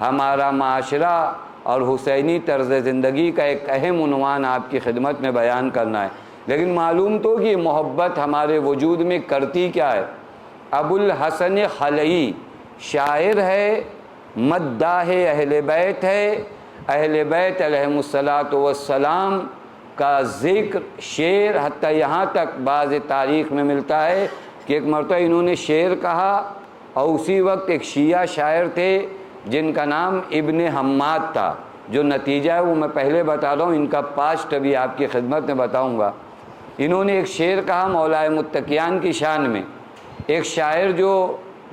ہمارا معاشرہ اور حسینی طرز زندگی کا ایک اہم عنوان آپ کی خدمت میں بیان کرنا ہے۔ لیکن معلوم تو کہ محبت ہمارے وجود میں کرتی کیا ہے۔ ابو الحسن خلئی شاعر ہے، مداح اہل بیت ہے، اہل بیت علیہم الصلاۃ والسلام کا ذکر شعر حتیٰ یہاں تک بعض تاریخ میں ملتا ہے کہ ایک مرتبہ انہوں نے شعر کہا اور اسی وقت ایک شیعہ شاعر تھے جن کا نام ابن حماد تھا۔ جو نتیجہ ہے وہ میں پہلے بتا رہا ہوں، ان کا پاسٹ ابھی آپ کی خدمت میں بتاؤں گا۔ انہوں نے ایک شعر کہا مولا متقیان کی شان میں۔ ایک شاعر جو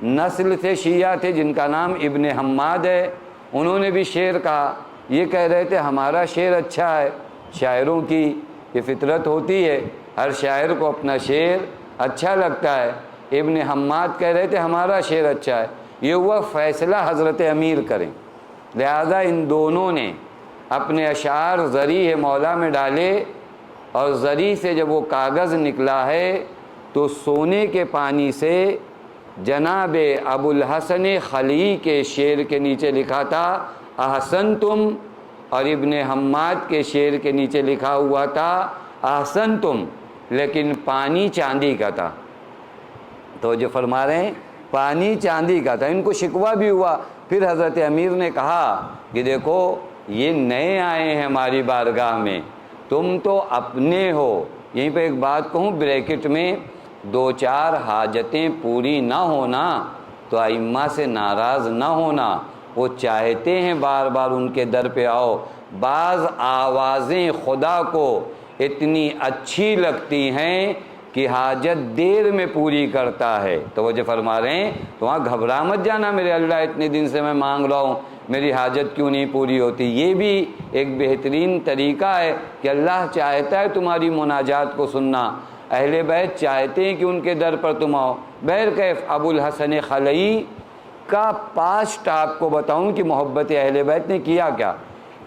نسل سے شیعہ تھے جن کا نام ابن حماد ہے، انہوں نے بھی شعر کہا۔ یہ کہہ رہے تھے ہمارا شعر اچھا ہے۔ شاعروں کی یہ فطرت ہوتی ہے، ہر شاعر کو اپنا شعر اچھا لگتا ہے۔ ابن حماد کہہ رہے تھے ہمارا شعر اچھا ہے۔ یہ ہوا فیصلہ حضرت امیر کریں، لہذا ان دونوں نے اپنے اشعار زریح مولا میں ڈالے، اور زری سے جب وہ کاغذ نکلا ہے تو سونے کے پانی سے جناب ابو الحسن خلئی کے شعر کے نیچے لکھا تھا احسنتم، اور ابن حماد کے شعر کے نیچے لکھا ہوا تھا احسنتم، لیکن پانی چاندی کا تھا۔ تو جو فرما رہے ہیں پانی چاندی کا تھا۔ ان کو شکوہ بھی ہوا۔ پھر حضرت امیر نے کہا کہ دیکھو یہ نئے آئے ہیں ہماری بارگاہ میں، تم تو اپنے ہو۔ یہیں پہ ایک بات کہوں بریکٹ میں، دو چار حاجتیں پوری نہ ہونا تو ائمہ سے ناراض نہ ہونا، وہ چاہتے ہیں بار بار ان کے در پہ آؤ۔ بعض آوازیں خدا کو اتنی اچھی لگتی ہیں کہ حاجت دیر میں پوری کرتا ہے۔ توجہ فرما رہے ہیں، تو وہاں گھبرا مت جانا میرے اللہ اتنے دن سے میں مانگ رہا ہوں، میری حاجت کیوں نہیں پوری ہوتی۔ یہ بھی ایک بہترین طریقہ ہے کہ اللہ چاہتا ہے تمہاری مناجات کو سننا، اہل بیت چاہتے ہیں کہ ان کے در پر تم آؤ۔ بہرکیف ابو الحسن خلئی کا پاسٹ آپ کو بتاؤں کہ محبت اہل بیت نے کیا کیا۔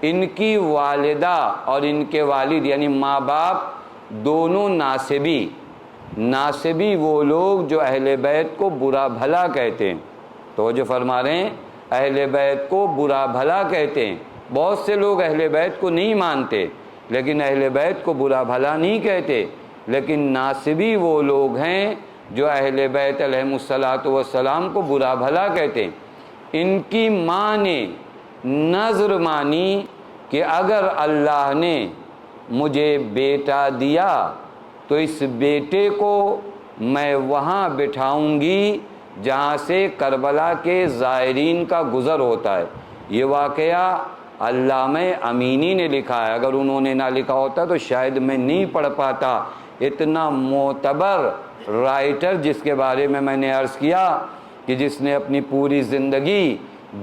ان کی والدہ اور ان کے والد یعنی ماں باپ دونوں ناصبی وہ لوگ جو اہل بیت کو برا بھلا کہتے ہیں۔ تو جو فرما رہے ہیں اہل بیت کو برا بھلا کہتے ہیں۔ بہت سے لوگ اہل بیت کو نہیں مانتے لیکن اہل بیت کو برا بھلا نہیں کہتے، لیکن ناصبی وہ لوگ ہیں جو اہل بیت علیہم الصلاۃ والسلام کو برا بھلا کہتے ہیں۔ ان کی ماں نے نذر مانی کہ اگر اللہ نے مجھے بیٹا دیا تو اس بیٹے کو میں وہاں بٹھاؤں گی جہاں سے کربلا کے زائرین کا گزر ہوتا ہے۔ یہ واقعہ علامہ امینی نے لکھا ہے، اگر انہوں نے نہ لکھا ہوتا تو شاید میں نہیں پڑھ پاتا۔ اتنا معتبر رائٹر جس کے بارے میں نے عرض کیا کہ جس نے اپنی پوری زندگی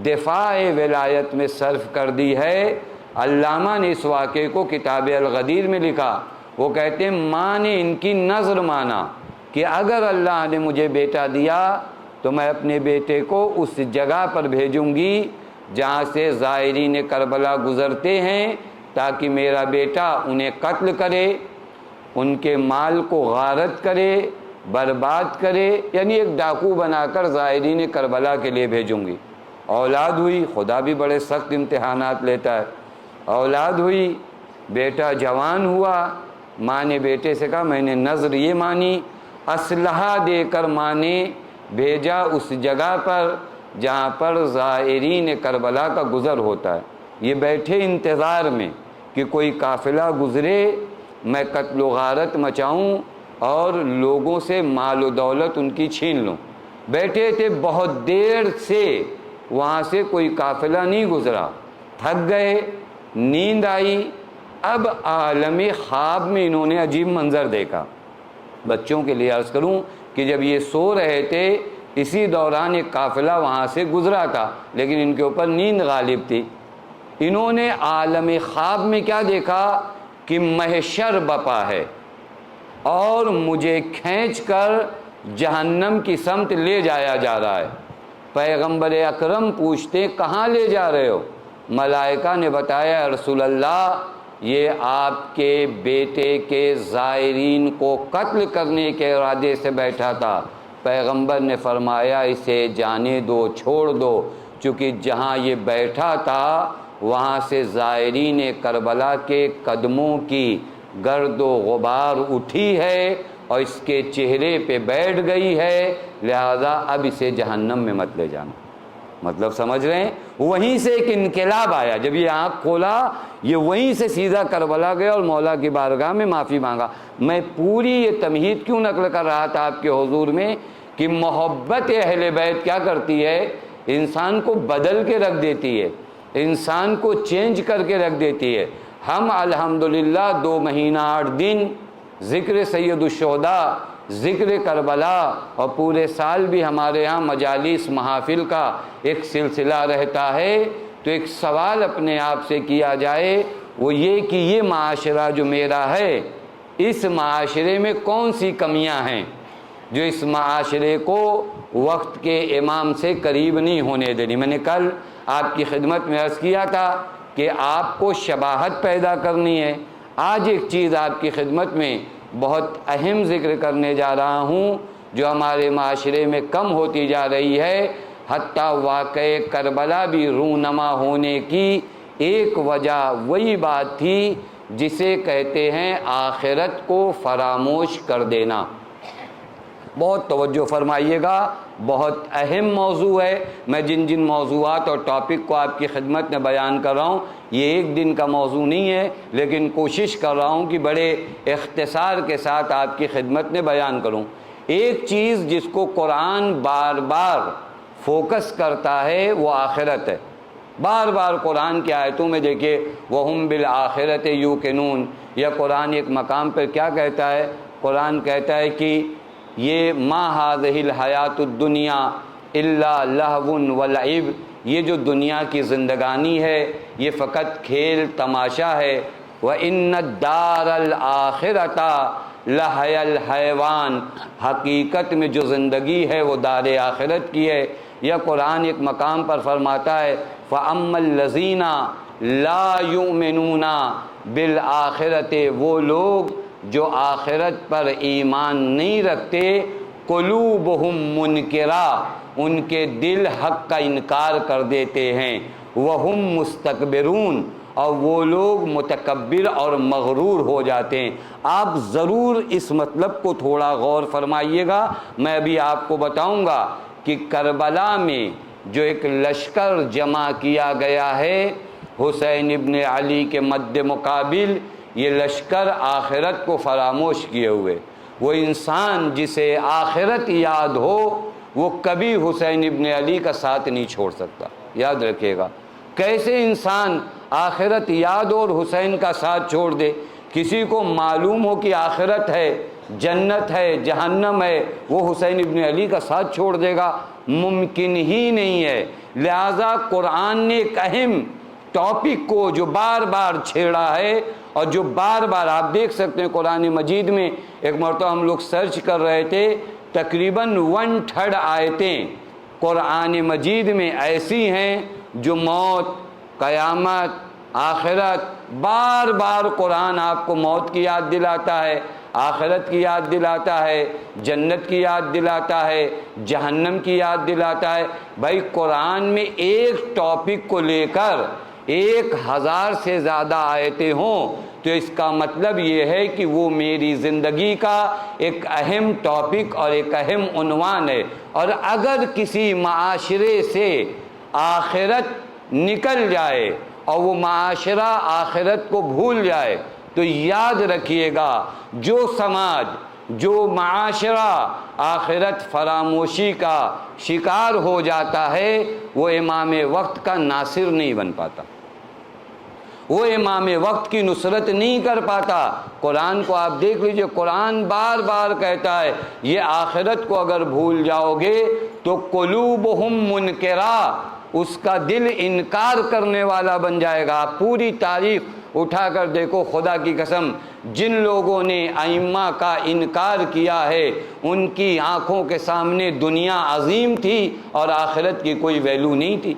دفاع ولایت میں صرف کر دی ہے، علامہ نے اس واقعے کو کتاب الغدیر میں لکھا۔ وہ کہتے ہیں ماں نے ان کی نذر مانا کہ اگر اللہ نے مجھے بیٹا دیا تو میں اپنے بیٹے کو اس جگہ پر بھیجوں گی جہاں سے زائرین کربلا گزرتے ہیں، تاکہ میرا بیٹا انہیں قتل کرے، ان کے مال کو غارت کرے، برباد کرے، یعنی ایک ڈاکو بنا کر زائرین کربلا کے لیے بھیجوں گی۔ اولاد ہوئی، خدا بھی بڑے سخت امتحانات لیتا ہے۔ اولاد ہوئی، بیٹا جوان ہوا، ماں نے بیٹے سے کہا میں نے نذر یہ مانی، اسلحہ دے کر ماں نے بھیجا اس جگہ پر جہاں پر زائرین کربلا کا گزر ہوتا ہے۔ یہ بیٹھے انتظار میں کہ کوئی قافلہ گزرے، میں قتل و غارت مچاؤں اور لوگوں سے مال و دولت ان کی چھین لوں۔ بیٹھے تھے، بہت دیر سے وہاں سے کوئی قافلہ نہیں گزرا، تھک گئے، نیند آئی۔ اب عالم خواب میں انہوں نے عجیب منظر دیکھا۔ بچوں کے لیے عرض کروں کہ جب یہ سو رہے تھے اسی دوران ایک قافلہ وہاں سے گزرا تھا، لیکن ان کے اوپر نیند غالب تھی۔ انہوں نے عالم خواب میں کیا دیکھا کہ محشر بپا ہے اور مجھے کھینچ کر جہنم کی سمت لے جایا جا رہا ہے۔ پیغمبر اکرم پوچھتے کہاں لے جا رہے ہو؟ ملائکہ نے بتایا رسول اللہ یہ آپ کے بیٹے کے زائرین کو قتل کرنے کے ارادے سے بیٹھا تھا۔ پیغمبر نے فرمایا اسے جانے دو، چھوڑ دو، چونکہ جہاں یہ بیٹھا تھا وہاں سے زائرین کربلا کے قدموں کی گرد و غبار اٹھی ہے اور اس کے چہرے پہ بیٹھ گئی ہے، لہذا اب اسے جہنم میں مت لے جانا۔ مطلب سمجھ رہے ہیں؟ وہیں سے ایک انقلاب آیا، جب یہ آنکھ کھولا یہ وہیں سے سیدھا کربلا گیا اور مولا کی بارگاہ میں معافی مانگا۔ میں پوری یہ تمہید کیوں نقل کر رہا تھا آپ کے حضور میں کہ محبت اہل بیت کیا کرتی ہے، انسان کو بدل کے رکھ دیتی ہے، انسان کو چینج کر کے رکھ دیتی ہے۔ ہم الحمدللہ 2 مہینہ 8 دن ذکر سید الشہداء، ذکر کربلا، اور پورے سال بھی ہمارے ہاں مجالس محافل کا ایک سلسلہ رہتا ہے، تو ایک سوال اپنے آپ سے کیا جائے، وہ یہ کہ یہ معاشرہ جو میرا ہے، اس معاشرے میں کون سی کمیاں ہیں جو اس معاشرے کو وقت کے امام سے قریب نہیں ہونے دینی۔ میں نے کل آپ کی خدمت میں عرض کیا تھا کہ آپ کو شباہت پیدا کرنی ہے۔ آج ایک چیز آپ کی خدمت میں بہت اہم ذکر کرنے جا رہا ہوں جو ہمارے معاشرے میں کم ہوتی جا رہی ہے، حتیٰ واقعہ کربلا بھی رونما ہونے کی ایک وجہ وہی بات تھی جسے کہتے ہیں آخرت کو فراموش کر دینا۔ بہت توجہ فرمائیے گا، بہت اہم موضوع ہے۔ میں جن جن موضوعات اور ٹاپک کو آپ کی خدمت میں بیان کر رہا ہوں یہ ایک دن کا موضوع نہیں ہے، لیکن کوشش کر رہا ہوں کہ بڑے اختصار کے ساتھ آپ کی خدمت میں بیان کروں۔ ایک چیز جس کو قرآن بار بار فوکس کرتا ہے وہ آخرت ہے۔ بار بار قرآن کی آیتوں میں دیکھیے وَهُمْ بِالْآخِرَةِ يُوقِنُونَ، یا قرآن ایک مقام پر کیا کہتا ہے؟ قرآن کہتا ہے کہ یہ ما هذه الحیات الدنیا الا لہو ولعب، یہ جو دنیا کی زندگانی ہے یہ فقط کھیل تماشا ہے۔ وَإِنَّ الدَّارَ الْآخِرَةَ لَهِيَ الْحَيْوَانُ، حقیقت میں جو زندگی ہے وہ دار آخرت کی ہے۔ یا قرآن ایک مقام پر فرماتا ہے فَأَمَّا الَّذِينَ لَا يُؤْمِنُونَ بِالْآخِرَةِ، وہ لوگ جو آخرت پر ایمان نہیں رکھتے، قلوبہم منکرہ، ان کے دل حق کا انکار کر دیتے ہیں، وہم مستکبرون، اور وہ لوگ متکبر اور مغرور ہو جاتے ہیں۔ آپ ضرور اس مطلب کو تھوڑا غور فرمائیے گا۔ میں ابھی آپ کو بتاؤں گا کہ کربلا میں جو ایک لشکر جمع کیا گیا ہے حسین ابن علی کے مد مقابل، یہ لشکر آخرت کو فراموش کیے ہوئے۔ وہ انسان جسے آخرت یاد ہو وہ کبھی حسین ابن علی کا ساتھ نہیں چھوڑ سکتا، یاد رکھیے گا۔ کیسے انسان آخرت یاد ہو اور حسین کا ساتھ چھوڑ دے؟ کسی کو معلوم ہو کہ آخرت ہے، جنت ہے، جہنم ہے، وہ حسین ابن علی کا ساتھ چھوڑ دے گا؟ ممکن ہی نہیں ہے۔ لہذا قرآن نے ایک اہم ٹاپک کو جو بار بار چھیڑا ہے اور جو بار بار آپ دیکھ سکتے ہیں قرآن مجید میں، ایک مرتبہ ہم لوگ سرچ کر رہے تھے، تقریباً 1/3 آیتیں قرآن مجید میں ایسی ہیں جو موت، قیامت، آخرت، بار بار قرآن آپ کو موت کی یاد دلاتا ہے، آخرت کی یاد دلاتا ہے، جنت کی یاد دلاتا ہے، جہنم کی یاد دلاتا ہے۔ بھائی قرآن میں ایک ٹاپک کو لے کر 1000 سے زیادہ آیتیں ہوں تو اس کا مطلب یہ ہے کہ وہ میری زندگی کا ایک اہم ٹاپک اور ایک اہم عنوان ہے۔ اور اگر کسی معاشرے سے آخرت نکل جائے اور وہ معاشرہ آخرت کو بھول جائے تو یاد رکھیے گا جو سماج، جو معاشرہ آخرت فراموشی کا شکار ہو جاتا ہے وہ امام وقت کا ناصر نہیں بن پاتا، وہ امام وقت کی نصرت نہیں کر پاتا۔ قرآن کو آپ دیکھ لیجئے، قرآن بار بار کہتا ہے یہ آخرت کو اگر بھول جاؤ گے تو قلوبہم منکرہ، اس کا دل انکار کرنے والا بن جائے گا۔ پوری تاریخ اٹھا کر دیکھو، خدا کی قسم جن لوگوں نے ائمہ کا انکار کیا ہے ان کی آنکھوں کے سامنے دنیا عظیم تھی اور آخرت کی کوئی ویلو نہیں تھی۔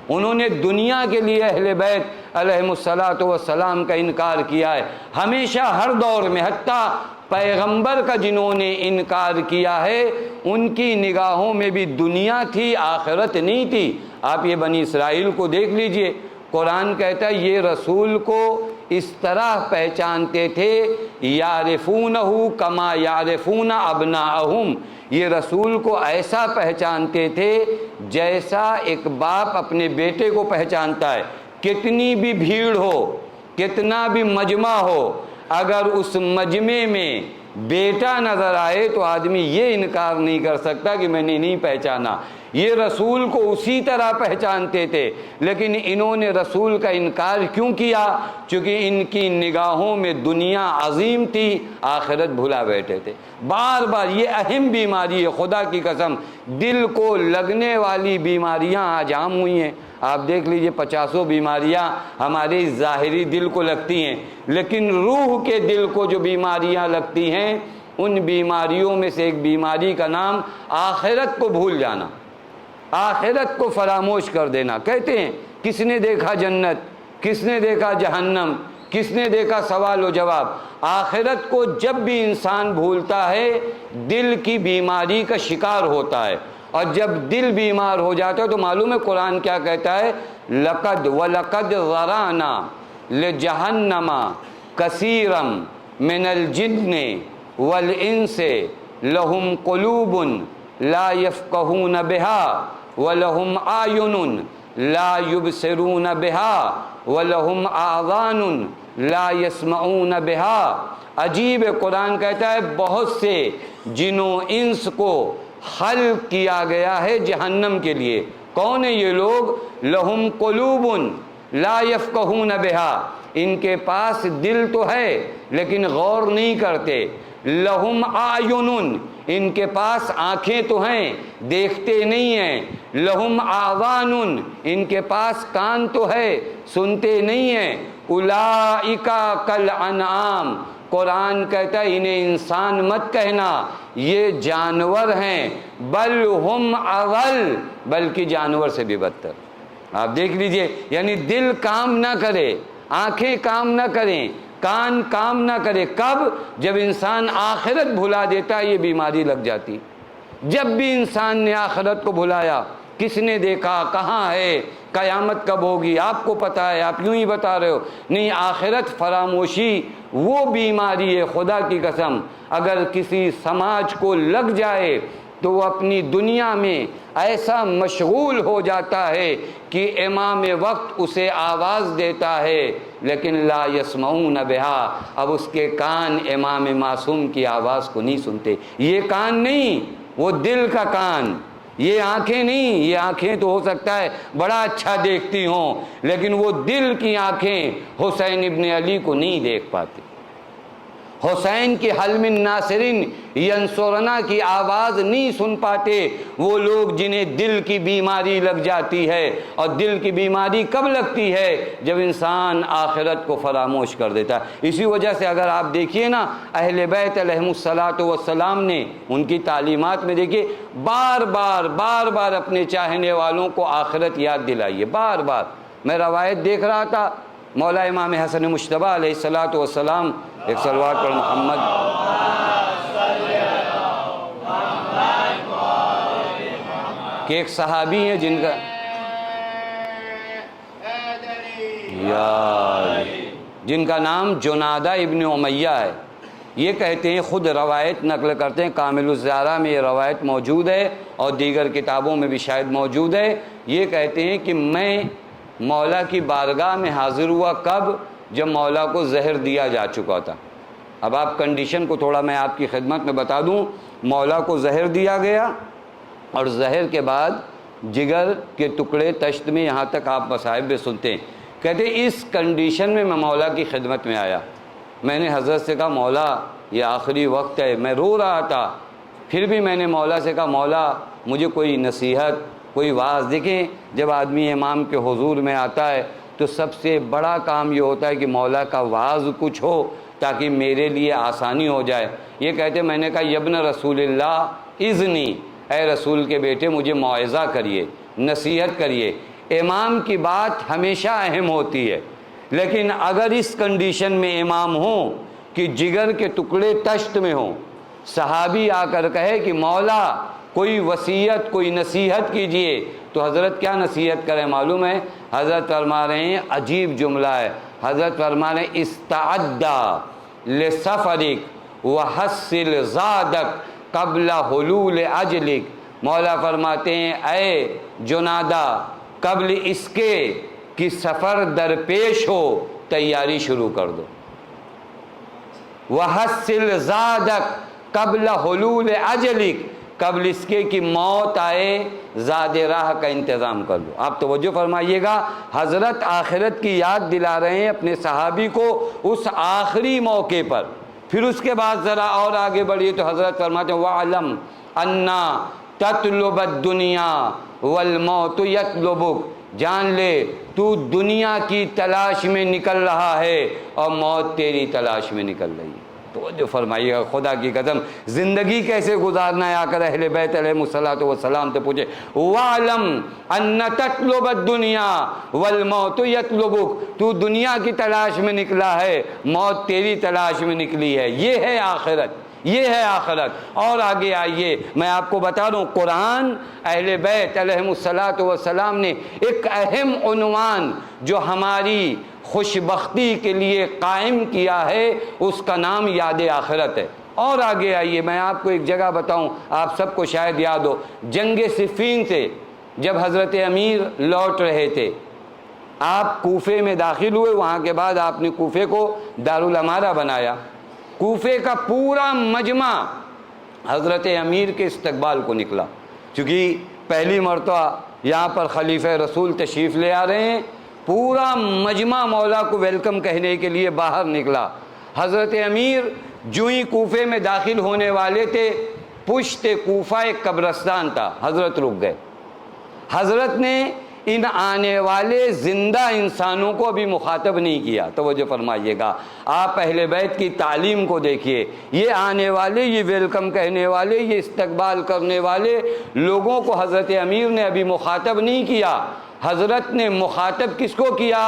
انہوں نے دنیا کے لیے اہل بیت علیہم الصلاۃ والسلام کا انکار کیا ہے۔ ہمیشہ ہر دور میں، حتیٰ پیغمبر کا جنہوں نے انکار کیا ہے ان کی نگاہوں میں بھی دنیا تھی، آخرت نہیں تھی۔ آپ یہ بنی اسرائیل کو دیکھ لیجئے، قرآن کہتا ہے یہ رسول کو اس طرح پہچانتے تھے، یعرفونہ کما یعرفون ابناءہم، یہ رسول کو ایسا پہچانتے تھے جیسا ایک باپ اپنے بیٹے کو پہچانتا ہے۔ کتنی بھی بھیڑ ہو، کتنا بھی مجمع ہو، اگر اس مجمع میں بیٹا نظر آئے تو آدمی یہ انکار نہیں کر سکتا کہ میں نے نہیں پہچانا۔ یہ رسول کو اسی طرح پہچانتے تھے، لیکن انہوں نے رسول کا انکار کیوں کیا؟ چونکہ ان کی نگاہوں میں دنیا عظیم تھی، آخرت بھلا بیٹھے تھے۔ بار بار یہ اہم بیماری ہے، خدا کی قسم دل کو لگنے والی بیماریاں آج عام ہوئی ہیں۔ آپ دیکھ لیجئے 50 بیماریاں ہمارے ظاہری دل کو لگتی ہیں، لیکن روح کے دل کو جو بیماریاں لگتی ہیں ان بیماریوں میں سے ایک بیماری کا نام آخرت کو بھول جانا، آخرت کو فراموش کر دینا۔ کہتے ہیں کس نے دیکھا جنت، کس نے دیکھا جہنم، کس نے دیکھا سوال و جواب۔ آخرت کو جب بھی انسان بھولتا ہے دل کی بیماری کا شکار ہوتا ہے، اور جب دل بیمار ہو جاتا ہے تو معلوم ہے قرآن کیا کہتا ہے، لقد وَلَقَدْ ذَرَأْنَا لِجَهَنَّمَ كَثِيرًا مِنَ الْجِنِّ وَالْإِنسِ لَهُمْ قُلُوبٌ لَا يَفْقَهُونَ بِهَا وَلَهُمْ أَعْيُنٌ لَا يُبْصِرُونَ بِهَا وَلَهُمْ آذَانٌ لَا يَسْمَعُونَ بِهَا۔ عجیب ہے، قرآن کہتا ہے بہت سے جنوں انس کو خلق کیا گیا ہے جہنم کے لیے۔ کون ہے یہ لوگ؟ لہم قلوب لا یفقہون بہا، ان کے پاس دل تو ہے لیکن غور نہیں کرتے۔ لہم اعین، ان کے پاس آنکھیں تو ہیں دیکھتے نہیں ہیں۔ لہم آذان، ان کے پاس کان تو ہے سنتے نہیں ہیں۔ اولئک کالانعام، قرآن کہتا ہے انہیں انسان مت کہنا، یہ جانور ہیں، بل ہم اضل، بلکہ جانور سے بھی بدتر۔ آپ دیکھ لیجئے، یعنی دل کام نہ کرے، آنکھیں کام نہ کریں، کان کام نہ کرے، کب؟ جب انسان آخرت بھلا دیتا ہے یہ بیماری لگ جاتی۔ جب بھی انسان نے آخرت کو بھلایا، کس نے دیکھا، کہاں ہے، قیامت کب ہوگی، آپ کو پتہ ہے، آپ یوں ہی بتا رہے ہو، نہیں، آخرت فراموشی وہ بیماری ہے خدا کی قسم اگر کسی سماج کو لگ جائے تو وہ اپنی دنیا میں ایسا مشغول ہو جاتا ہے کہ امام وقت اسے آواز دیتا ہے لیکن لا یسمعون بہا، اب اس کے کان امام معصوم کی آواز کو نہیں سنتے۔ یہ کان نہیں، وہ دل کا کان، یہ آنکھیں نہیں، یہ آنکھیں تو ہو سکتا ہے بڑا اچھا دیکھتی ہوں لیکن وہ دل کی آنکھیں حسین ابن علی کو نہیں دیکھ پاتی۔ حسین کی حل من ناصرین ینصرنا کی آواز نہیں سن پاتے وہ لوگ جنہیں دل کی بیماری لگ جاتی ہے۔ اور دل کی بیماری کب لگتی ہے؟ جب انسان آخرت کو فراموش کر دیتا ہے۔ اسی وجہ سے اگر آپ دیکھیے نا اہل بیت علیہم الصلاۃ والسلام نے ان کی تعلیمات میں دیکھیے بار بار اپنے چاہنے والوں کو آخرت یاد دلائیے، بار بار۔ میں روایت دیکھ رہا تھا، مولا امام حسن مجتبیٰ علیہ الصلاۃ والسلام، ایک صلوات پر محمد، کہ ایک صحابی ہیں جن کا نام جنادہ ابن امیہ ہے۔ یہ کہتے ہیں، خود روایت نقل کرتے ہیں، کامل الزیارہ میں یہ روایت موجود ہے اور دیگر کتابوں میں بھی شاید موجود ہے۔ یہ کہتے ہیں کہ میں مولا کی بارگاہ میں حاضر ہوا کب؟ جب مولا کو زہر دیا جا چکا تھا۔ اب آپ کنڈیشن کو تھوڑا میں آپ کی خدمت میں بتا دوں، مولا کو زہر دیا گیا اور زہر کے بعد جگر کے ٹکڑے تشت میں، یہاں تک آپ مصائب میں سنتے ہیں۔ کہتے ہیں اس کنڈیشن میں میں مولا کی خدمت میں آیا، میں نے حضرت سے کہا مولا یہ آخری وقت ہے، میں رو رہا تھا، پھر بھی میں نے مولا سے کہا مولا مجھے کوئی نصیحت، کوئی واعظ۔ دیکھیں جب آدمی امام کے حضور میں آتا ہے تو سب سے بڑا کام یہ ہوتا ہے کہ مولا کا واعظ کچھ ہو تاکہ میرے لیے آسانی ہو جائے۔ یہ کہتے میں نے کہا یبن رسول اللہ اذنی، اے رسول کے بیٹے مجھے موعظہ کریے، نصیحت کریے۔ امام کی بات ہمیشہ اہم ہوتی ہے، لیکن اگر اس کنڈیشن میں امام ہوں کہ جگر کے ٹکڑے تشت میں ہوں، صحابی آ کر کہے کہ مولا کوئی وصیت، کوئی نصیحت کیجئے، تو حضرت کیا نصیحت کریں معلوم ہے؟ حضرت فرما رہے ہیں، عجیب جملہ ہے، حضرت فرما رہے ہیں استعدّا لسفرک وحصل زادک قبل حلول اجلک۔ مولا فرماتے ہیں اے جنادا، قبل اس کے کہ سفر درپیش ہو تیاری شروع کر دو۔ وحصل زادک قبل حلول اجلک، قبل اس کے کہ موت آئے زاد راہ کا انتظام کر لو۔ آپ توجہ فرمائیے گا، حضرت آخرت کی یاد دلا رہے ہیں اپنے صحابی کو اس آخری موقع پر۔ پھر اس کے بعد ذرا اور آگے بڑھیے تو حضرت فرماتے ہیں وَعْلَمْ أَنَّا تَطْلُبَ الدُّنْيَا وَالْمَوْتُ يَطْلُبُكَ، جان لے تو دنیا کی تلاش میں نکل رہا ہے اور موت تیری تلاش میں نکل رہی ہے۔ تو جو فرمائیے گا، خدا کی قسم زندگی کیسے گزارنا ہے، آ کر اہل بیت علیہ الصلوۃ والسلام سے پوچھے وَعْلَمْ أَنَّ تَطْلُبَ الدُّنْيَا وَالْمَوْتُ يَطْلُبُكَ، تو دنیا کی تلاش میں نکلا ہے، موت تیری تلاش میں نکلی ہے۔ یہ ہے آخرت، یہ ہے آخرت۔ اور آگے آئیے میں آپ کو بتا دوں، قرآن اہل بیت علیہ الصلوۃ والسلام نے ایک اہم عنوان جو ہماری خوشبختی کے لیے قائم کیا ہے، اس کا نام یاد آخرت ہے۔ اور آگے آئیے میں آپ کو ایک جگہ بتاؤں، آپ سب کو شاید یاد ہو، جنگ صفین سے جب حضرت امیر لوٹ رہے تھے، آپ کوفے میں داخل ہوئے، وہاں کے بعد آپ نے کوفے کو دارالامارہ بنایا۔ کوفے کا پورا مجمع حضرت امیر کے استقبال کو نکلا، چونکہ پہلی مرتبہ یہاں پر خلیفہ رسول تشریف لے آ رہے ہیں، پورا مجمع مولا کو ویلکم کہنے کے لیے باہر نکلا۔ حضرت امیر جو ہی کوفے میں داخل ہونے والے تھے، پشت کوفہ ایک قبرستان تھا، حضرت رک گئے۔ حضرت نے ان آنے والے زندہ انسانوں کو ابھی مخاطب نہیں کیا۔ توجہ فرمائیے گا، آپ اہل بیت کی تعلیم کو دیکھیے، یہ آنے والے، یہ ویلکم کہنے والے، یہ استقبال کرنے والے لوگوں کو حضرت امیر نے ابھی مخاطب نہیں کیا۔ حضرت نے مخاطب کس کو کیا؟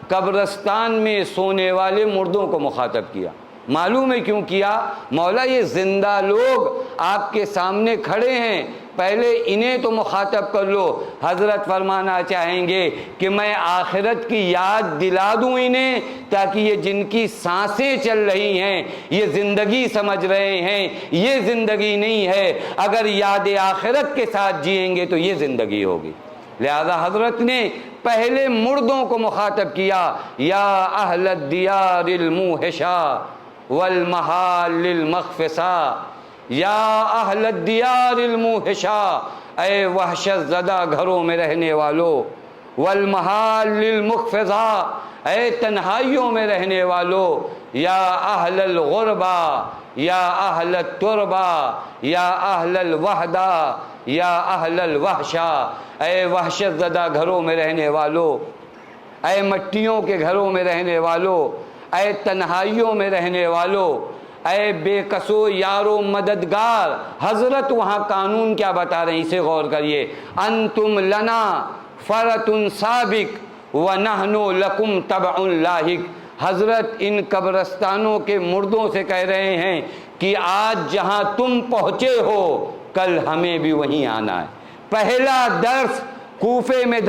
قبرستان میں سونے والے مردوں کو مخاطب کیا۔ معلوم ہے کیوں کیا؟ مولا یہ زندہ لوگ آپ کے سامنے کھڑے ہیں، پہلے انہیں تو مخاطب کر لو۔ حضرت فرمانا چاہیں گے کہ میں آخرت کی یاد دلا دوں انہیں، تاکہ یہ جن کی سانسیں چل رہی ہیں، یہ زندگی سمجھ رہے ہیں، یہ زندگی نہیں ہے، اگر یاد آخرت کے ساتھ جئیں گے تو یہ زندگی ہوگی۔ لہذا حضرت نے پہلے مردوں کو مخاطب کیا، یا اہل الدیار الموحشہ والمحال المخفصہ، یا اہل الدیار الموحشہ، اے وحشت زدہ گھروں میں رہنے والو، والمحال المخفضہ، اے تنہائیوں میں رہنے والو، یا اہل الغربہ، یا اہل التربہ، یا اہل الوحدہ، یا اہل الوحشہ، اے وحشت زدہ گھروں میں رہنے والو، اے مٹیوں کے گھروں میں رہنے والو، اے تنہائیوں میں رہنے والو، اے بے کسو یارو مددگار۔ حضرت وہاں قانون کیا بتا رہے ہیں، اسے غور کریے، انتم لنا فرط سابق ونحن لکم تبع لاحق۔ حضرت ان قبرستانوں کے مردوں سے کہہ رہے ہیں کہ آج جہاں تم پہنچے ہو، کل ہمیں بھی وہیں آنا ہے۔ پہلا درس کوفے میں